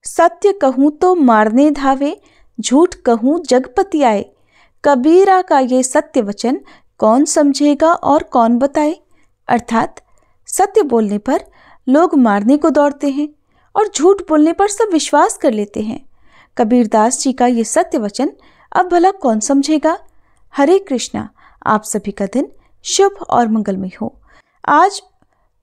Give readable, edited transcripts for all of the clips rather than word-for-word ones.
सत्य कहूँ तो मारने धावे, झूठ कहूँ जगपति आए। कबीरा का ये सत्य वचन कौन समझेगा और कौन बताए। अर्थात सत्य बोलने पर लोग मारने को दौड़ते हैं और झूठ बोलने पर सब विश्वास कर लेते हैं। कबीरदास जी का ये सत्य वचन अब भला कौन समझेगा। हरे कृष्णा। आप सभी का दिन शुभ और मंगलमय हो। आज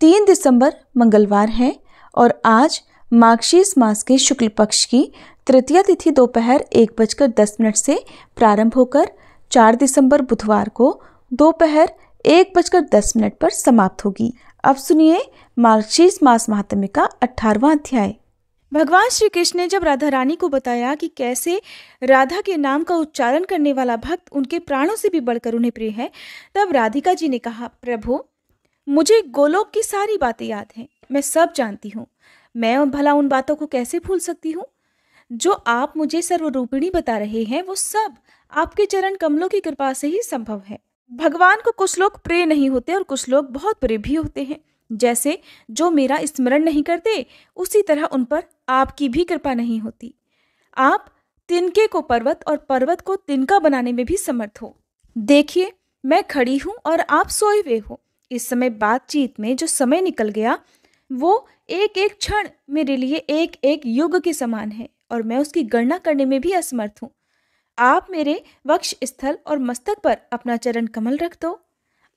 3 दिसंबर मंगलवार है और आज माघशीर्ष मास के शुक्ल पक्ष की तृतीया तिथि दोपहर 1:10 से प्रारंभ होकर 4 दिसंबर बुधवार को दोपहर 1:10 पर समाप्त होगी। अब सुनिए माघशीर्ष मास महात्म्य का 18वां अध्याय। भगवान श्री कृष्ण ने जब राधा रानी को बताया कि कैसे राधा के नाम का उच्चारण करने वाला भक्त उनके प्राणों से भी बढ़कर उन्हें प्रिय है, तब राधिका जी ने कहा, प्रभु मुझे गोलोक की सारी बातें याद हैं, मैं सब जानती हूँ। मैं भला उन बातों को कैसे भूल सकती हूँ। जो आप मुझे सर्वरूपिणी बता रहे हैं वो सब आपके चरण कमलों की कृपा से ही संभव है। भगवान को कुछ लोग प्रिय नहीं होते और कुछ लोग बहुत प्रिय भी होते हैं। जैसे जो मेरा स्मरण नहीं करते, उसी तरह उन पर आपकी भी कृपा नहीं होती। आप तिनके को पर्वत और पर्वत को तिनका बनाने में भी समर्थ हो। देखिए, मैं खड़ी हूँ और आप सोए हुए हो। इस समय बातचीत में जो समय निकल गया वो एक एक क्षण मेरे लिए एक एक युग के समान है और मैं उसकी गणना करने में भी असमर्थ हूँ। आप मेरे वक्ष स्थल और मस्तक पर अपना चरण कमल रख दो।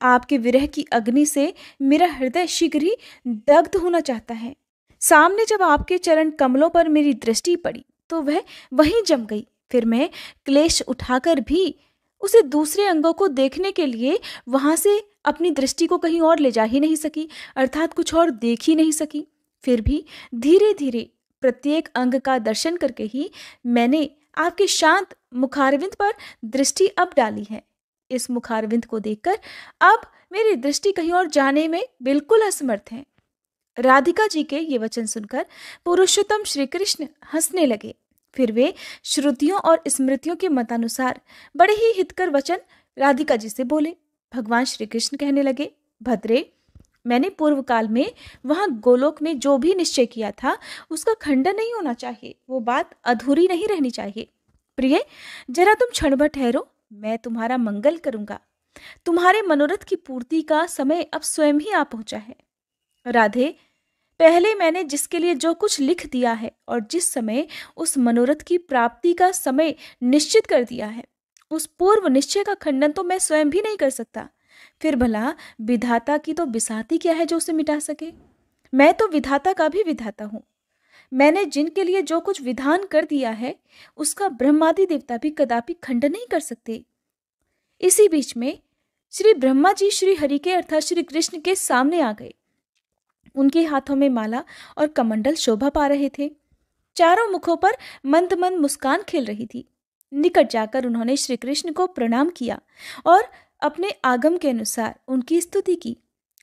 आपके विरह की अग्नि से मेरा हृदय शीघ्र ही दग्ध होना चाहता है। सामने जब आपके चरण कमलों पर मेरी दृष्टि पड़ी तो वह वहीं जम गई। फिर मैं क्लेश उठाकर भी उसे दूसरे अंगों को देखने के लिए वहां से अपनी दृष्टि को कहीं और ले जा ही नहीं सकी, अर्थात कुछ और देख ही नहीं सकी। फिर भी धीरे धीरे प्रत्येक अंग का दर्शन करके ही मैंने आपके शांत मुखारविंद पर दृष्टि अब डाली है। इस मुखारविंद को देखकर अब मेरी दृष्टि कहीं और जाने में बिल्कुल असमर्थ है। राधिका जी के ये वचन सुनकर पुरुषोत्तम श्री कृष्ण हंसने लगे। फिर वे श्रुतियों और स्मृतियों के मतानुसार बड़े ही हितकर वचन राधिका जी से बोले। भगवान श्री कृष्ण कहने लगे, भद्रे, मैंने पूर्व काल में वहां गोलोक में जो भी निश्चय किया था उसका खंडन नहीं होना चाहिए। वो बात अधूरी नहीं रहनी चाहिए। प्रिय, जरा तुम क्षण भर ठहरो, मैं तुम्हारा मंगल करूंगा। तुम्हारे मनोरथ की पूर्ति का समय अब स्वयं ही आ पहुंचा है। राधे, पहले मैंने जिसके लिए जो कुछ लिख दिया है और जिस समय उस मनोरथ की प्राप्ति का समय निश्चित कर दिया है, उस पूर्व निश्चय का खंडन तो मैं स्वयं भी नहीं कर सकता। फिर भला विधाता की तो बिसाती क्या है जो उसे मिटा सके। मैं तो विधाता का भी विधाता हूँ। मैंने जिनके लिए जो कुछ विधान कर दिया है उसका ब्रह्मादि देवता भी कदापि खंडन नहीं कर सकते। इसी बीच में श्री ब्रह्मा जी श्री हरि के अर्थात श्री कृष्ण के सामने आ गए। उनके हाथों में माला और कमंडल शोभा पा रहे थे। चारों मुखों पर मंद मंद मुस्कान खिल रही थी। निकट जाकर उन्होंने श्री कृष्ण को प्रणाम किया और अपने आगम के अनुसार उनकी स्तुति की।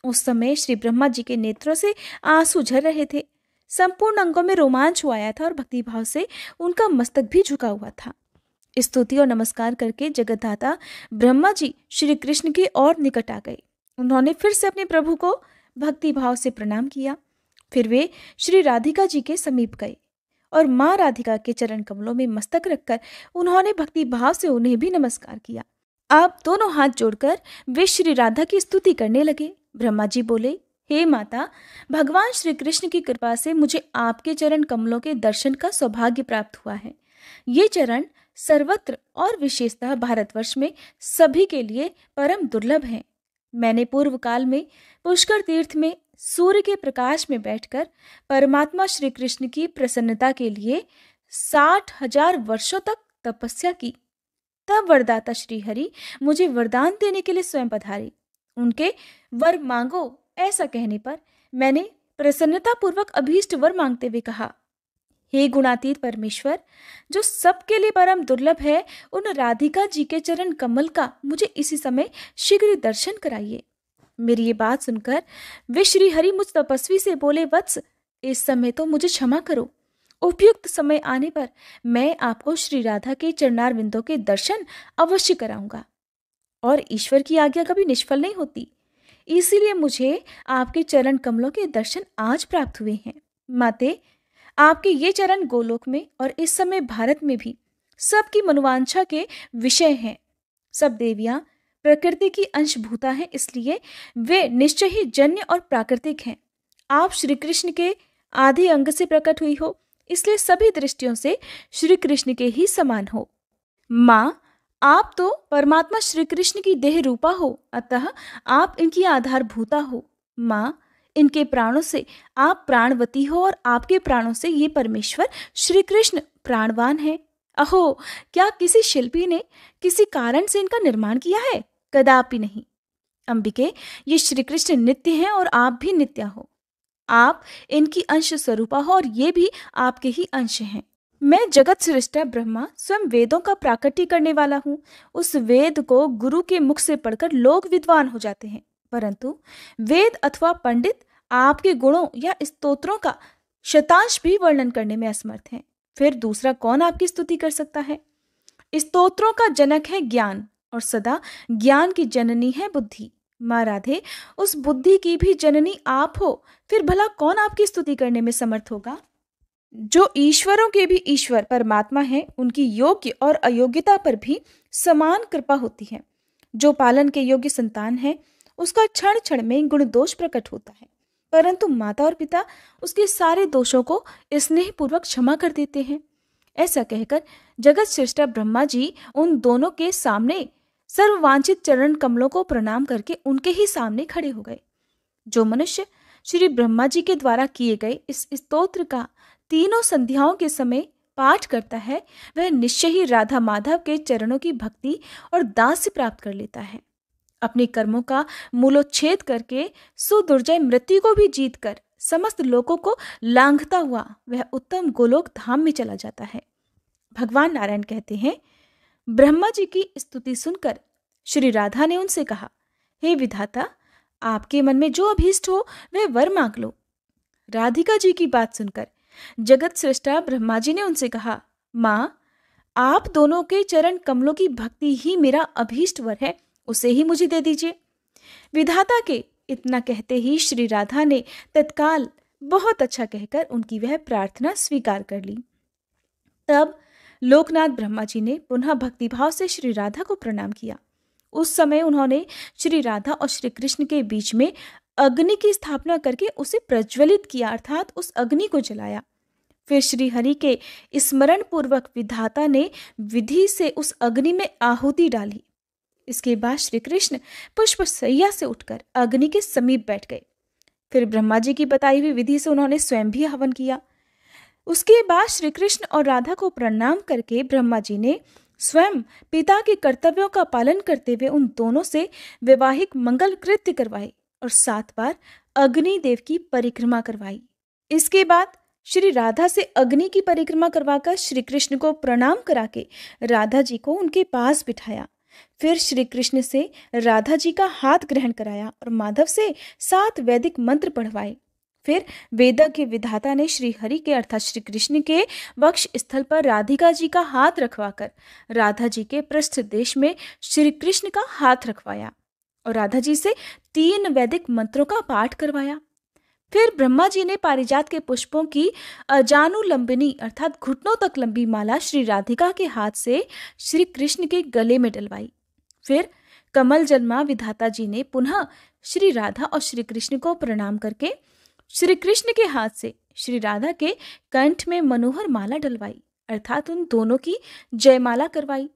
उस समय श्री ब्रह्मा जी के नेत्रों से आंसू झर रहे थे। संपूर्ण अंगों में रोमांच हो आया था और भक्तिभाव से उनका मस्तक भी झुका हुआ था। स्तुति और नमस्कार करके जगतदाता ब्रह्मा जी श्री कृष्ण के और निकट आ गए। उन्होंने फिर से अपने प्रभु को भक्तिभाव से प्रणाम किया। फिर वे श्री राधिका जी के समीप गए और माँ राधिका के चरण कमलों में मस्तक रखकर उन्होंने भक्तिभाव से उन्हें भी नमस्कार किया। अब दोनों हाथ जोड़कर वे श्री राधा की स्तुति करने लगे। ब्रह्मा जी बोले, हे माता, भगवान श्री कृष्ण की कृपा से मुझे आपके चरण कमलों के दर्शन का सौभाग्य प्राप्त हुआ है। ये चरण सर्वत्र और विशेषतः भारतवर्ष में सभी के लिए परम दुर्लभ हैं। मैंने पूर्व काल में पुष्कर तीर्थ में सूर्य के प्रकाश में बैठकर परमात्मा श्री कृष्ण की प्रसन्नता के लिए 60,000 वर्षों तक तपस्या की। तब वरदाता श्री हरि मुझे वरदान देने के लिए स्वयं पधारे। उनके वर मांगो ऐसा कहने पर मैंने प्रसन्नता पूर्वक अभीष्ट वर मांगते हुए कहा, हे गुणातीत परमेश्वर, जो सबके लिए परम दुर्लभ है, उन राधिका जी के चरण कमल का मुझे इसी समय शीघ्र दर्शन कराइए। मेरी ये बात सुनकर वे श्री हरि मुझ तपस्वी से बोले, वत्स, इस समय तो मुझे क्षमा करो। उपयुक्त समय आने पर मैं आपको श्री राधा के चरणार बिंदों के दर्शन अवश्य कराऊंगा। और ईश्वर की आज्ञा कभी निष्फल नहीं होती, इसीलिए मुझे आपके चरण कमलों के दर्शन आज प्राप्त हुए हैं। माते, आपके ये चरण गोलोक में और इस समय भारत में भी सबकी मनोवांछा के विषय हैं। सब देवियां प्रकृति की अंशभूता हैं, इसलिए वे निश्चय ही जन्य और प्राकृतिक हैं। आप श्री कृष्ण के आधे अंग से प्रकट हुई हो, इसलिए सभी दृष्टियों से श्री कृष्ण के ही समान हो। माँ, आप तो परमात्मा श्री कृष्ण की देह रूपा हो, अतः आप इनकी आधारभूता हो। माँ, इनके प्राणों से आप प्राणवती हो और आपके प्राणों से ये परमेश्वर श्री कृष्ण प्राणवान है। अहो, क्या किसी शिल्पी ने किसी कारण से इनका निर्माण किया है? कदापि नहीं। अंबिके, ये श्री कृष्ण नित्य हैं और आप भी नित्य हो। आप इनकी अंश स्वरूपा हो और ये भी आपके ही अंश हैं। मैं जगत सृष्टा ब्रह्मा स्वयं वेदों का प्राकट्य करने वाला हूँ। उस वेद को गुरु के मुख से पढ़कर लोग विद्वान हो जाते हैं, परंतु वेद अथवा पंडित आपके गुणों या स्तोत्रों का शतांश भी वर्णन करने में असमर्थ हैं। फिर दूसरा कौन आपकी स्तुति कर सकता है? स्तोत्रों का जनक है ज्ञान और सदा ज्ञान की जननी है बुद्धि। माँ राधे, उस बुद्धि की भी जननी आप हो, फिर भला कौन आपकी स्तुति करने में समर्थ होगा? जो ईश्वरों के भी ईश्वर परमात्मा है, उनकी योग्य और अयोग्यता पर भी समान कृपा होती है। जो पालन के योग्य संतान है, उसका क्षण क्षण में गुण दोष प्रकट होता है, परंतु माता और पिता उसके सारे दोषों को स्नेहपूर्वक क्षमा कर देते हैं। ऐसा कहकर जगत सृष्टा ब्रह्मा जी उन दोनों के सामने सर्ववांछित चरण कमलों को प्रणाम करके उनके ही सामने खड़े हो गए। जो मनुष्य श्री ब्रह्मा जी के द्वारा किए गए इस स्तोत्र का तीनों संध्याओं के समय पाठ करता है, वह निश्चय ही राधा माधव के चरणों की भक्ति और दास प्राप्त कर लेता है। अपने कर्मों का मूलोच्छेद करके सुदुर्जय मृत्यु को भी जीतकर समस्त लोगों को लांघता हुआ वह उत्तम गोलोक धाम में चला जाता है। भगवान नारायण कहते हैं, ब्रह्मा जी की स्तुति सुनकर श्री राधा ने उनसे कहा, हे विधाता, आपके मन में जो अभीष्ट हो वह वर मांग लो। राधिका जी की बात सुनकर जगत सृष्टा ब्रह्मा जी ने उनसे कहा, माँ, आप दोनों के चरण कमलों की भक्ति ही मेरा अभीष्ट वर है, उसे ही मुझे दे दीजिए। विधाता के इतना कहते ही श्री राधा ने तत्काल बहुत अच्छा कहकर उनकी वह प्रार्थना स्वीकार कर ली। तब लोकनाथ ब्रह्मा जी ने पुनः भक्तिभाव से श्री राधा को प्रणाम किया। उस समय उन्होंने श्री राधा और श्री कृष्ण के बीच में अग्नि की स्थापना करके उसे प्रज्वलित किया, अर्थात उस अग्नि को जलाया। फिर श्री हरि के स्मरण पूर्वक विधाता ने विधि से उस अग्नि में आहुति डाली। इसके बाद श्री कृष्ण पुष्प सैया से उठकर अग्नि के समीप बैठ गए। फिर ब्रह्मा जी की बताई हुई विधि से उन्होंने स्वयं भी हवन किया। उसके बाद श्री कृष्ण और राधा को प्रणाम करके ब्रह्मा जी ने स्वयं पिता के कर्तव्यों का पालन करते हुए उन दोनों से वैवाहिक मंगल कृत्य करवाए और 7 बार अग्निदेव की परिक्रमा करवाई। इसके बाद श्री राधा से अग्नि की परिक्रमा करवाकर श्री कृष्ण को प्रणाम करा के राधा जी को उनके पास बिठाया। फिर श्री कृष्ण से राधा जी का हाथ ग्रहण कराया और माधव से 7 वैदिक मंत्र पढ़वाए। फिर वेदा के विधाता ने श्री हरि के अर्थात श्री कृष्ण के वक्ष स्थल पर राधिका जी का हाथ रखवाकर राधा जी के पृष्ठ देश में श्री कृष्ण का हाथ रखवाया और राधा जी से 3 वैदिक मंत्रों का पाठ करवाया। फिर ब्रह्मा जी ने पारिजात के पुष्पों की अजानुलंबिनी अर्थात घुटनों तक लंबी माला श्री राधिका के हाथ से श्री कृष्ण के गले में डलवाई। फिर कमल जन्मा विधाता जी ने पुनः श्री राधा और श्री कृष्ण को प्रणाम करके श्री कृष्ण के हाथ से श्री राधा के कंठ में मनोहर माला डलवाई, अर्थात उन दोनों की जयमाला करवाई।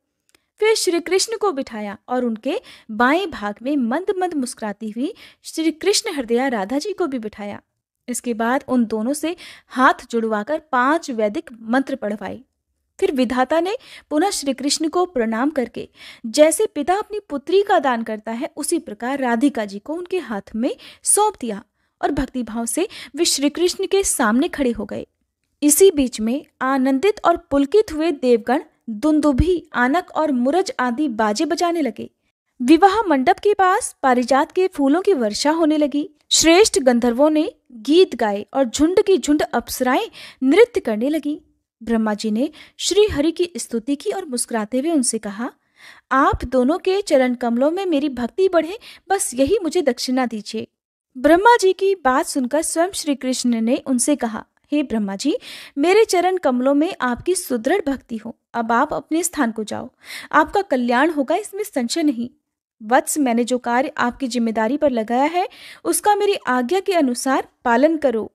फिर श्री कृष्ण को बिठाया और उनके बाएं भाग में मंद मंद मुस्कुराती हुई श्री कृष्ण हृदया राधा जी को भी बिठाया। इसके बाद उन दोनों से हाथ जुड़वाकर 5 वैदिक मंत्र पढ़वाए। फिर विधाता ने पुनः श्री कृष्ण को प्रणाम करके जैसे पिता अपनी पुत्री का दान करता है, उसी प्रकार राधिका जी को उनके हाथ में सौंप दिया और भक्तिभाव से वे श्री कृष्ण के सामने खड़े हो गए। इसी बीच में आनंदित और पुलकित हुए देवगण दुंदुभी, आनक और मुरज आदि बाजे बजाने लगे। विवाह मंडप के पास पारिजात के फूलों की वर्षा होने लगी। श्रेष्ठ गंधर्वों ने गीत गाए और झुंड की झुंड अप्सराएं नृत्य करने लगी। ब्रह्मा जी ने श्री हरि की स्तुति की और मुस्कुराते हुए उनसे कहा, आप दोनों के चरण कमलों में मेरी भक्ति बढ़े, बस यही मुझे दक्षिणा दीजिए। ब्रह्मा जी की बात सुनकर स्वयं श्री कृष्ण ने उनसे कहा, हे ब्रह्मा जी, मेरे चरण कमलों में आपकी सुदृढ़ भक्ति हो। अब आप अपने स्थान को जाओ, आपका कल्याण होगा, इसमें संशय नहीं। वत्स, मैंने जो कार्य आपकी जिम्मेदारी पर लगाया है उसका मेरी आज्ञा के अनुसार पालन करो।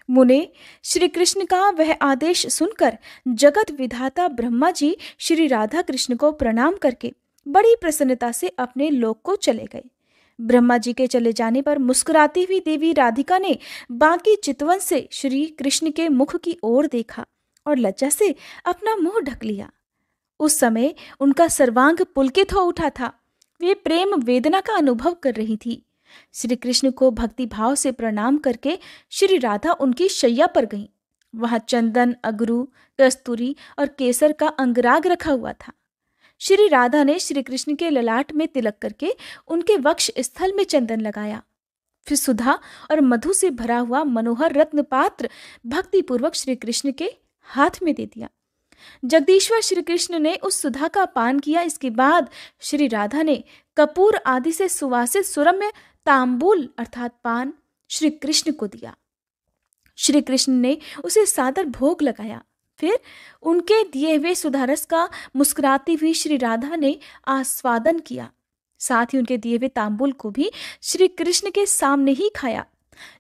मुने, श्री कृष्ण का वह आदेश सुनकर जगत विधाता ब्रह्मा जी श्री राधा कृष्ण को प्रणाम करके बड़ी प्रसन्नता से अपने लोक को चले गए। ब्रह्मा जी के चले जाने पर मुस्कुराती हुई देवी राधिका ने बाकी चितवन से श्री कृष्ण के मुख की ओर देखा और लज्जा से अपना मुंह ढक लिया। उस समय उनका सर्वांग पुलकित हो उठा था। वे प्रेम वेदना का अनुभव कर रही थी। श्री कृष्ण को भक्ति भाव से प्रणाम करके श्री राधा उनकी शैया पर गईं। वहां चंदन, अगरू, कस्तूरी और केसर का अंगराग रखा हुआ था। श्री राधा ने श्री कृष्ण के ललाट में तिलक करके उनके वक्ष स्थल में चंदन लगाया। फिर सुधा और मधु से भरा हुआ मनोहर रत्न पात्र भक्तिपूर्वक श्री कृष्ण के हाथ में दे दिया। जगदीश्वर श्री कृष्ण ने उस सुधा का पान किया। इसके बाद श्री राधा ने कपूर आदि से सुवासित सुरम्य तांबूल अर्थात पान श्री कृष्ण को दिया। श्री कृष्ण ने उसे सादर भोग लगाया। फिर उनके दिए हुए सुधारस का मुस्कुराती हुई श्री राधा ने आस्वादन किया। साथ ही उनके दिए हुए तांबूल को भी श्री कृष्ण के सामने ही खाया।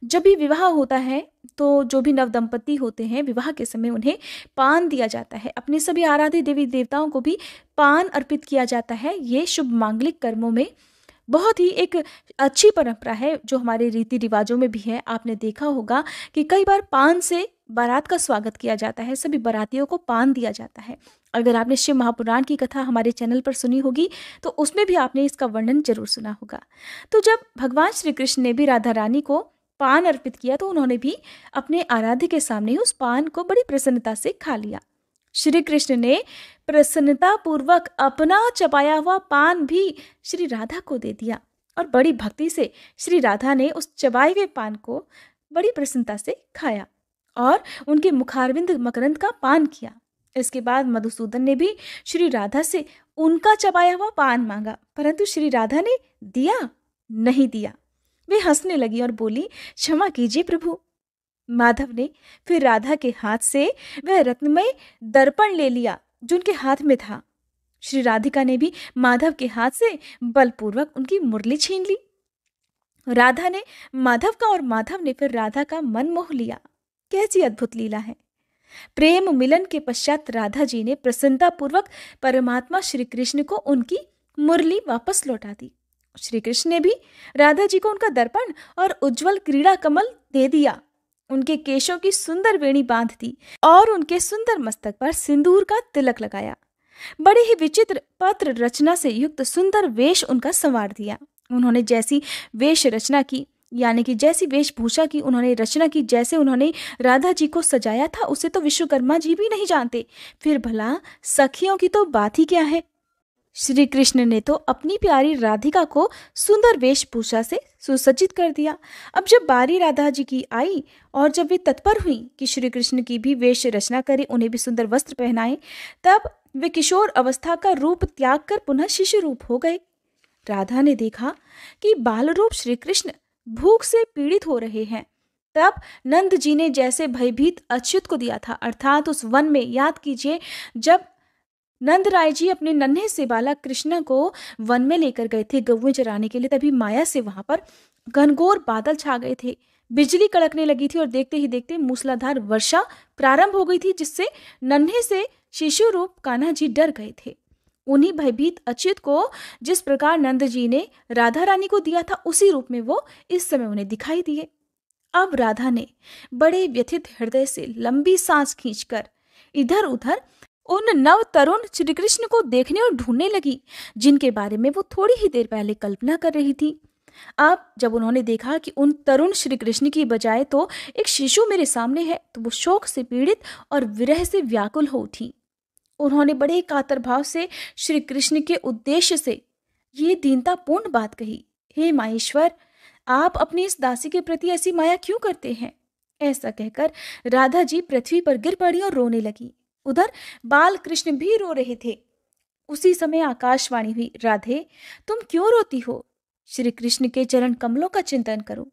जब भी विवाह होता है तो जो भी नवदंपति होते हैं, विवाह के समय उन्हें पान दिया जाता है। अपने सभी आराध्य देवी देवताओं को भी पान अर्पित किया जाता है। ये शुभ मांगलिक कर्मों में बहुत ही एक अच्छी परंपरा है जो हमारे रीति रिवाजों में भी है। आपने देखा होगा कि कई बार पान से बारात का स्वागत किया जाता है, सभी बारातियों को पान दिया जाता है। अगर आपने शिव महापुराण की कथा हमारे चैनल पर सुनी होगी तो उसमें भी आपने इसका वर्णन जरूर सुना होगा। तो जब भगवान श्री कृष्ण ने भी राधा रानी को पान अर्पित किया तो उन्होंने भी अपने आराध्य के सामने उस पान को बड़ी प्रसन्नता से खा लिया। श्री कृष्ण ने प्रसन्नता पूर्वक अपना चबाया हुआ पान भी श्री राधा को दे दिया और बड़ी भक्ति से श्री राधा ने उस चबाए हुए पान को बड़ी प्रसन्नता से खाया और उनके मुखारविंद मकरंद का पान किया। इसके बाद मधुसूदन ने भी श्री राधा से उनका चबाया हुआ पान मांगा, परंतु श्री राधा ने दिया नहीं दिया। वे हंसने लगी और बोली, क्षमा कीजिए प्रभु। माधव ने फिर राधा के हाथ से वह रत्नमय दर्पण ले लिया जो उनके हाथ में था। श्री राधिका ने भी माधव के हाथ से बलपूर्वक उनकी मुरली छीन ली। राधा ने माधव का और माधव ने फिर राधा का मन मोह लिया। कैसी अद्भुत लीला है। प्रेम मिलन के पश्चात राधा जी ने प्रसन्नता पूर्वक परमात्मा श्री कृष्ण को उनकी मुरली वापस लौटा दी। श्री कृष्ण ने भी राधा जी को उनका दर्पण और उज्जवल क्रीड़ा कमल दे दिया। उनके केशों की सुंदर वेणी बांध दी और उनके सुंदर मस्तक पर सिंदूर का तिलक लगाया। बड़े ही विचित्र पत्र रचना से युक्त सुंदर वेश उनका संवार दिया। उन्होंने जैसी वेश रचना की, यानी कि जैसी वेशभूषा की उन्होंने रचना की, जैसे उन्होंने राधा जी को सजाया था, उसे तो विश्वकर्मा जी भी नहीं जानते। फिर भला सखियों की तो बात ही क्या है। श्री कृष्ण ने तो अपनी प्यारी राधिका को सुंदर वेशभूषा से सुसज्जित कर दिया। अब जब बारी राधा जी की आई और जब वे तत्पर हुई कि श्री कृष्ण की भी वेश रचना करें, उन्हें भी सुंदर वस्त्र पहनाएं, तब वे किशोर अवस्था का रूप त्याग कर पुनः शिशु रूप हो गए। राधा ने देखा कि बाल रूप श्री कृष्ण भूख से पीड़ित हो रहे हैं। तब नंद जी ने जैसे भयभीत अच्युत को दिया था, अर्थात उस वन में, याद कीजिए, जब नंद राय जी अपने नन्हे से बालक कृष्ण को वन में लेकर गए थे गौएं चराने के लिए, तभी माया से वहां पर घनघोर बादल छा गए थे, बिजली कड़कने लगी थी और देखते ही देखते मूसलाधार वर्षा प्रारंभ हो गई थी, जिससे नन्हे से शिशु रूप कान्हा जी डर गए थे। उन्हीं भयभीत अच्युत को जिस प्रकार नंद जी ने राधा रानी को दिया था, उसी रूप में वो इस समय उन्हें दिखाई दिए। अब राधा ने बड़े व्यथित हृदय से लंबी सांस खींचकर इधर उधर उन नव तरुण श्री कृष्ण को देखने और ढूंढने लगी, जिनके बारे में वो थोड़ी ही देर पहले कल्पना कर रही थी। अब जब उन्होंने देखा कि उन तरुण श्री कृष्ण की बजाय तो एक शिशु मेरे सामने है, तो वो शोक से पीड़ित और विरह से व्याकुल हो उठी। उन्होंने बड़े कातर भाव से श्री कृष्ण के उद्देश्य से ये दीनतापूर्ण बात कही, हे माहेश्वर, आप अपनी इस दासी के प्रति ऐसी माया क्यों करते हैं। ऐसा कहकर राधा जी पृथ्वी पर गिर पड़ी और रोने लगी। उधर बाल कृष्ण भी रो रहे थे। उसी समय आकाशवाणी हुई, राधे तुम क्यों रोती हो, श्री कृष्ण के चरण कमलों का चिंतन करो।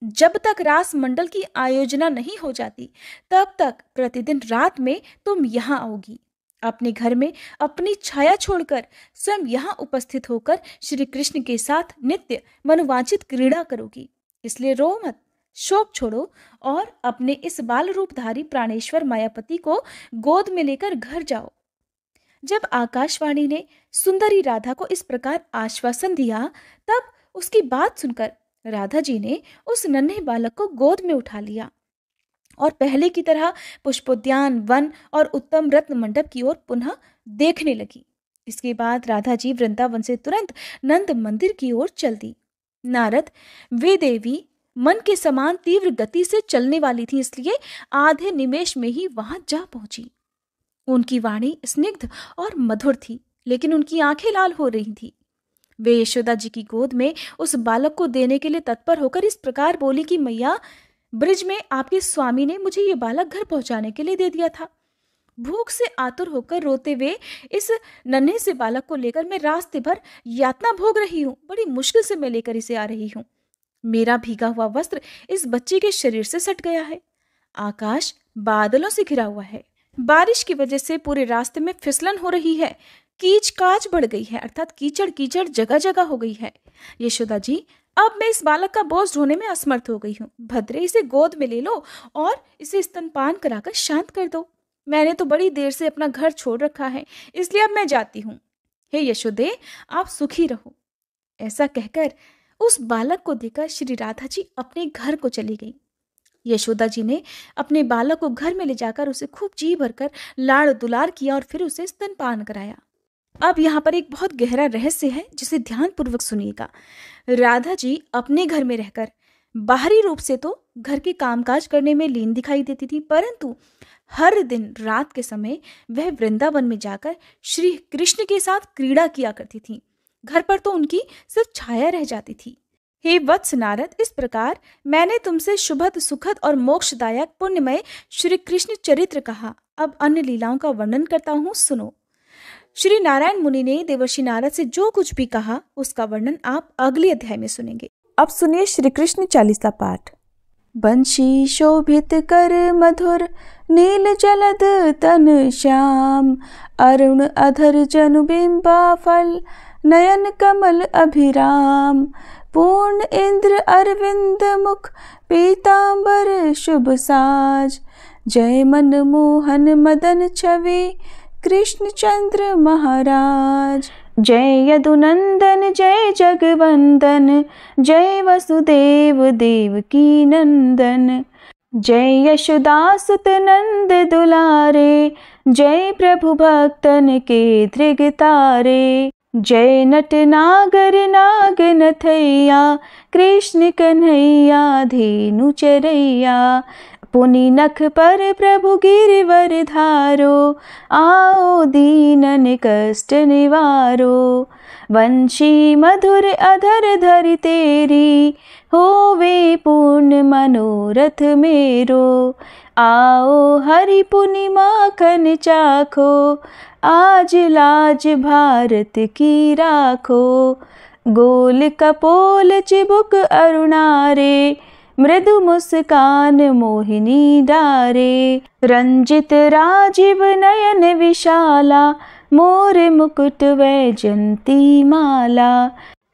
जब तक रास मंडल की आयोजना नहीं हो जाती तब तक प्रतिदिन रात में तुम यहाँ आओगी। अपने घर में अपनी छाया छोड़कर स्वयं यहाँ उपस्थित होकर श्री कृष्ण के साथ नित्य मनोवांछित क्रीड़ा करोगी। इसलिए रो मत, शोक छोड़ो और अपने इस बाल रूपधारी प्राणेश्वर मायापति को गोद में लेकर घर जाओ। जब आकाशवाणी ने सुंदरी राधा को इस प्रकार आश्वासन दिया तब उसकी बात सुनकर राधा जी ने उस नन्हे बालक को गोद में उठा लिया और पहले की तरह पुष्पोद्यान, वन और उत्तम रत्न मंडप की ओर पुनः देखने लगी। इसके बाद राधा जी वृंदावन से तुरंत नंद मंदिर की ओर चल दी। नारद, वे देवी मन के समान तीव्र गति से चलने वाली थी, इसलिए आधे निमेष में ही वहां जा पहुंची। उनकी वाणी स्निग्ध और मधुर थी, लेकिन उनकी आंखें लाल हो रही थी। वे यशोदा जी की गोद में उस बालक को देने के लिए तत्पर होकर इस प्रकार बोली कि मैया, ब्रिज में आपके स्वामी ने मुझे ये बालक घर पहुंचाने के लिए दे दिया था। भूख से आतुर होकर रोते हुए इस नन्हे से बालक को लेकर मैं रास्ते भर यातना भोग रही हूँ। बड़ी मुश्किल से मैं लेकर इसे आ रही हूँ। मेरा भीगा हुआ वस्त्र इस बच्चे के शरीर से सट गया है। आकाश बादलों से घिरा हुआ है। बारिश की वजह से पूरे रास्ते में फिसलन हो रही है। कीच काच बढ़ गई है, अर्थात कीचड़ कीचड़ जगह जगह हो गई है। यशोदा जी, अब मैं इस बालक का बोझ ढोने में असमर्थ हो गई हूँ। भद्रे, इसे गोद में ले लो और इसे स्तनपान कराकर शांत कर दो। मैंने तो बड़ी देर से अपना घर छोड़ रखा है, इसलिए अब मैं जाती हूँ। हे यशोदे, आप सुखी रहो। ऐसा कहकर उस बालक को देकर श्री राधा जी अपने घर को चली गई। यशोदा जी ने अपने बालक को घर में ले जाकर उसे खूब जी भरकर लाड़ दुलार किया और फिर उसे स्तनपान कराया। अब यहाँ पर एक बहुत गहरा रहस्य है, जिसे ध्यानपूर्वक सुनिएगा। राधा जी अपने घर में रहकर बाहरी रूप से तो घर के कामकाज करने में लीन दिखाई देती थी, परंतु हर दिन रात के समय वह वृंदावन में जाकर श्री कृष्ण के साथ क्रीड़ा किया करती थी। घर पर तो उनकी सिर्फ छाया रह जाती थी। हे वत्स नारद, इस प्रकार मैंने तुमसे शुभद, सुखद और मोक्षदायक पुण्यमय श्री कृष्ण चरित्र कहा। अब अन्य लीलाओं का वर्णन करता हूँ, सुनो। श्री नारायण मुनि ने देवर्षि नारद से जो कुछ भी कहा उसका वर्णन आप अगले अध्याय में सुनेंगे। अब सुनिए श्री कृष्ण चालीसा पाठ। बंशी शोभित कर मधुर, नील जलद तन श्याम, अरुण अधर जनु बिंबा फल, नयन कमल अभिराम, पूर्ण इंद्र अरविंद मुख, पीतांबर शुभ साज, जय मन मोहन मदन छवि, कृष्ण चंद्र महाराज। जय यदुनंदन, जय जगवंदन, जय वसुदेव देवकी नंदन, जय यशोदासुत नंद दुलारे, जय प्रभु भक्तन के धृग तारे, जय नट नागर नाग नथैया, कृष्ण कन्हैया धेनु चरैया, पुनि नख पर प्रभु गिरिवर धारो, आओ दीनन कष्ट निवारो, वंशी मधुर अधर धरि तेरी, होवे पूर्ण मनोरथ मेरो, आओ हरि पुनि माखन चाखो, आज लाज भारत की राखो, गोल कपोल चिबुक अरुणारे, मृदु मुस्कान मोहिनी डारे, रंजित राजीव नयन विशाला, मोर मुकुट वैजंती माला,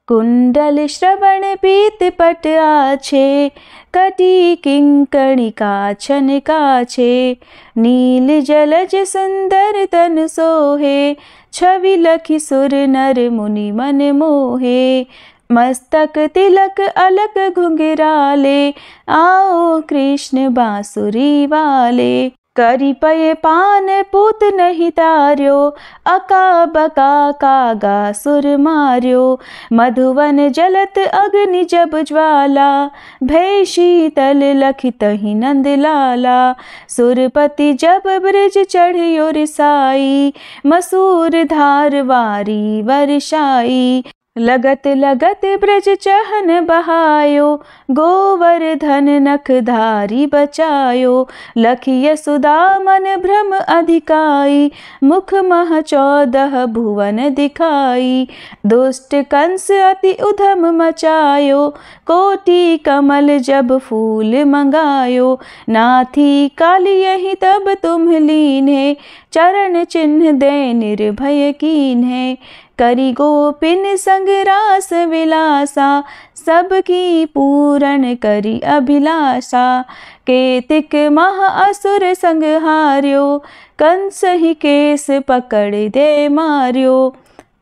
कुंडल श्रवण पीत पट आछे, कटी किंकणिका छन काछे, नील जलज सुंदर तन सोहे, छवि लखि सुर नर मुनि मन मोहे, मस्तक तिलक अलक घुंघराले, आओ कृष्ण बांसुरी वाले, करी पय पान पूत नहीं तार्यो, अका बका कागा सुर मार्यो, मधुवन जलत अग्नि जब ज्वाला, भय शीतल लखित ही नंद लाला, सुरपति जब ब्रिज चढ़ियो रिसाई, मसूर धार वारी वर्षाई, लगत लगत ब्रज चहन बहायो, गोवर्धन नखधारी बचायो। लखि यशोदा मन भ्रम अधिकाई, मुख मह 14 भुवन दिखाई। दुष्ट कंस अति उधम मचायो, कोटि कमल जब फूल मंगायो। नाथी काली यही तब तुम लीन्हे, चरण चिन्ह दे निर्भय कीन्हे। करी गोपिन संग रास विलासा, सबकी पूरन करी अभिलाषा। केतिक मह असुर संग हार्यो, कंस ही केस पकड़ दे मार्यो।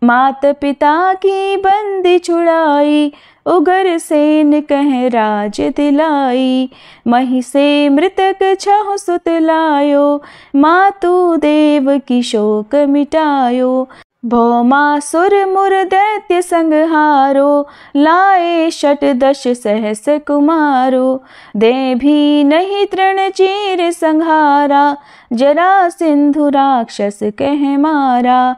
मात पिता की बंदी छुड़ाई, उग्रसेन कह राज दिलाई। मही से मृतक 6 सुत लायो, मातु देव की शोक मिटायो। भौमासुर मुर दैत्य संहारो, लाए 6 सहस कुमारो। दे भी नहीं तृण चीर संहारा, जरासिंधु राक्षस कह मारा।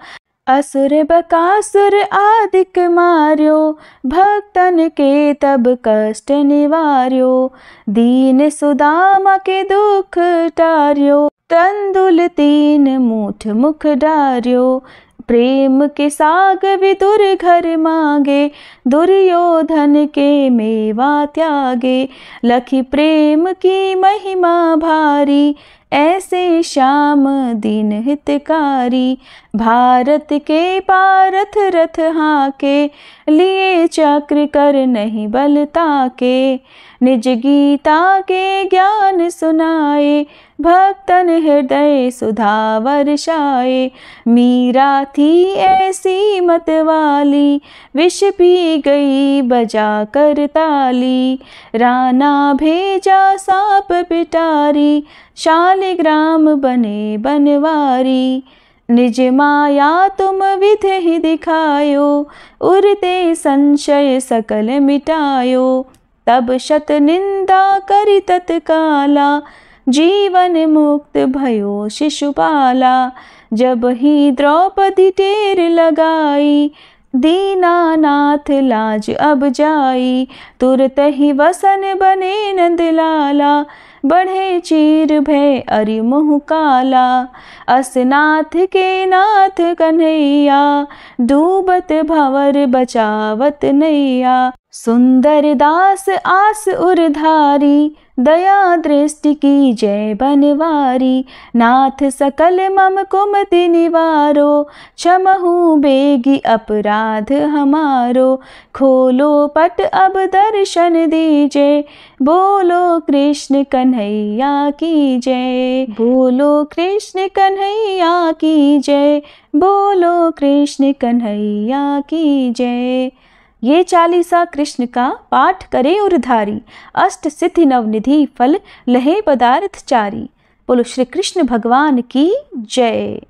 असुर बकासुर आदिक मार्यो, भक्तन के तब कष्ट निवार्यो। दीन सुदामा के दुख टार्यो, तंदुल 3 मूठ मुख डार्यो। प्रेम के साग विदुर घर मांगे, दुर्योधन के मेवा त्यागे। लखि प्रेम की महिमा भारी, ऐसे श्याम दीन हितकारी। भारत के पारथ रथ हाके, लिए चक्र कर नहीं बल ताके। निज गीता के ज्ञान सुनाए, भक्तन हृदय सुधा वर्षाए। मीरा थी ऐसी मत वाली, विष पी गई बजा कर ताली। राना भेजा सांप पिटारी, शालिग्राम बने बनवारी। निज माया तुम विध ही दिखायो, उरते संशय सकल मिटायो। तब शत निंदा करी तत्काला, जीवन मुक्त भयो शिशुपाला। जब ही द्रौपदी टेर लगाई, दीनानाथ लाज अब जाई। तुरत ही वसन बने नंदलाला, बढ़े चीर भय अरि मुँह काला। असनाथ के नाथ कन्हैया, डूबत भंवर बचावत नैया। सुंदर दास आस उरधारी, दया दृष्टि की जय बनवारी। नाथ सकल मम कुमति निवारो, क्षमहु बेगी अपराध हमारो। खोलो पट अब दर्शन दीजे, बोलो कृष्ण कन्हैया की जय। बोलो कृष्ण कन्हैया की जय, बोलो कृष्ण कन्हैया की जय। ये 40 कृष्ण का पाठ करे उरधारी, अष्ट सिद्धि नवनिधि फल लहे पदार्थ चारी। बोलो श्री कृष्ण भगवान की जय।